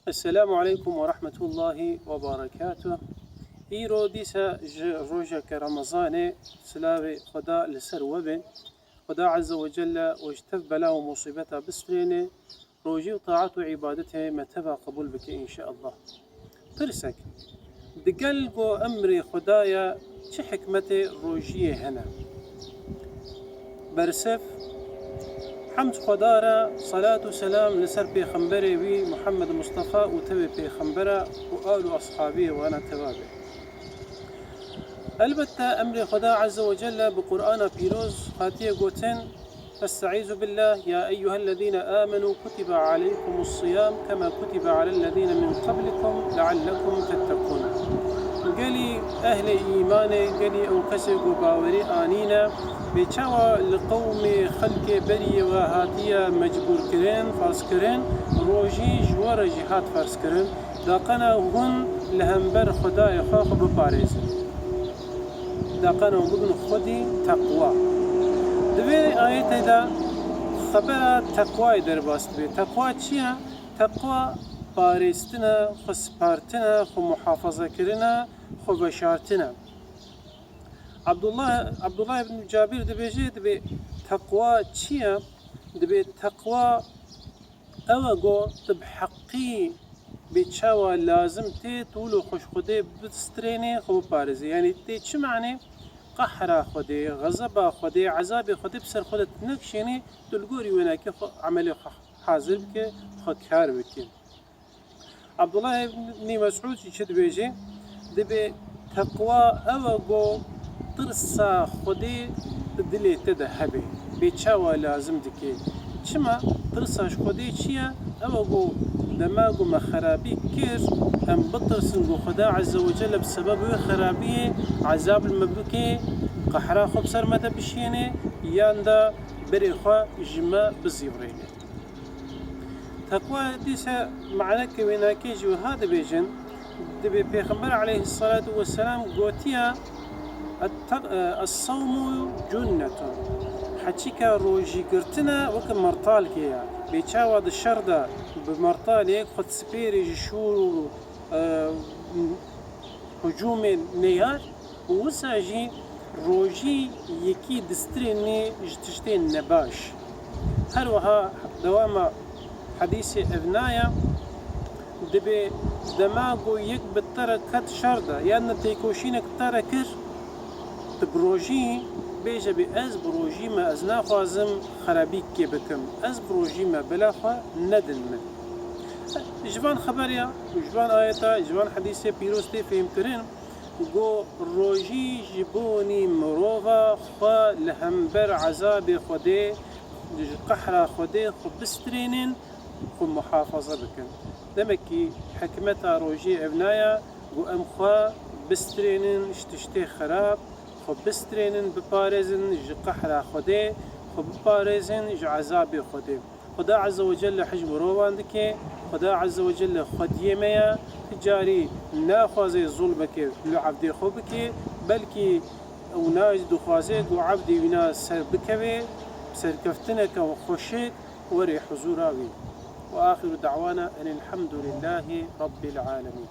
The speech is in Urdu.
السلام عليكم ورحمة الله وبركاته. إيرو ديسا روجا كرمضان سلاوي خدا لسر وبن خدا عز وجل واجتف بلا مصيبته بسرين روجي وطاعته وعبادته متبع قبول بك إن شاء الله. ترسك دقلقو أمري خدايا چه حكمتي روجيه هنا برسف حمد خدارة صلاة وسلام لسر بيخنبري بي محمد مصطفى وتبي بيخنبرة وآل أصحابه وأنا تبابي. البتة أمر خدا عز وجل بقرآن بيروز خاتية قوتين فاستعيذ بالله يا أيها الذين آمنوا كتب عليكم الصيام كما كتب على الذين من قبلكم لعلكم تتقون. قالي أهل إيماني قالي أو كسر باوري آنينا بيتشاوى لقوم خلق بري وهاتية مجبور كرين فرس كرين روجي جوار جهات فرس كرين داقنا هون لهمبر خداي خاخ بباريز داقنا وبدن خدي تقوى دبي آيات دا خبر تقوى درباست بي تقوى چيا؟ تقوى باريستنا خو سپارتنا خو محافظة كرنا خو بشارتنا. عبد الله بن جابر دبيجي دبي تقوى چيا؟ دبي تقوى اوغو تبحقي بيتشاوى لازم تي طولو خوش خدي بتستريني خو بارزي يعني تي چه معني؟ قحرة خدي غضب خدي عذاب خدي بسر خدت نكشيني تلقوري ويناكي عملي حاضر بك خد كار بكي. عبد الله بن مسعود يشد بيجي دبي تقوى اوغو ترسا خدي دلي تذهبي بيتشاوى لازم دكي شما ترساش خدي چيا اوغو دماغو ما خرابي كير ام بطرسن خدا عز وجل بسبب خرابي عذاب المبكي قحرا خب سر متى بشيني ياندا بريخوا جما بزيوريني. تقوى ديسا معنى كويناكي جو هذا بيجن دبي بيغمبر عليه الصلاة والسلام قوتيا الصوم جنة حتشيكا روجي قرتنا وكم مرطال كيا بيتشاوى الشردة بمرطال هيك خد سبيري جشور هجوم نيار ووساجي روجي يكي دستريني جتشتين نباش هروها دوام حديث ابنايا دبي دماغو يك بالترك كت شردة يعني تيكوشينك تركر تبروجي بيجا بأز بروجي ما أزنا خوازم خرابيك كي بكم أز بروجي ما بلاخوا ندن من جوان خبريا وجوان آياتا جوان حديثة بيروستي فهم كرين جو روجي جبوني مروفا خوا لهمبر عذاب خدي قحرة خدي خو بسترينين خو محافظة بكم دمكي حكمتها روجي ابنايا جو ام خوا بسترينين اشتشتي خراب خو بسترينن ببارزن قحرة خدي خو ببارزن عذاب خدي. خدا عز وجل حجم روان دكي خدا عز وجل خديه ميا تجاري ناخذ ظلمك لعبدي خوبك بلكي وناجد خوازيك وعبدي ونا سر بكبي سر كفتنك وخشيك وري حزوراوي. وآخر دعوانا أن الحمد لله رب العالمين.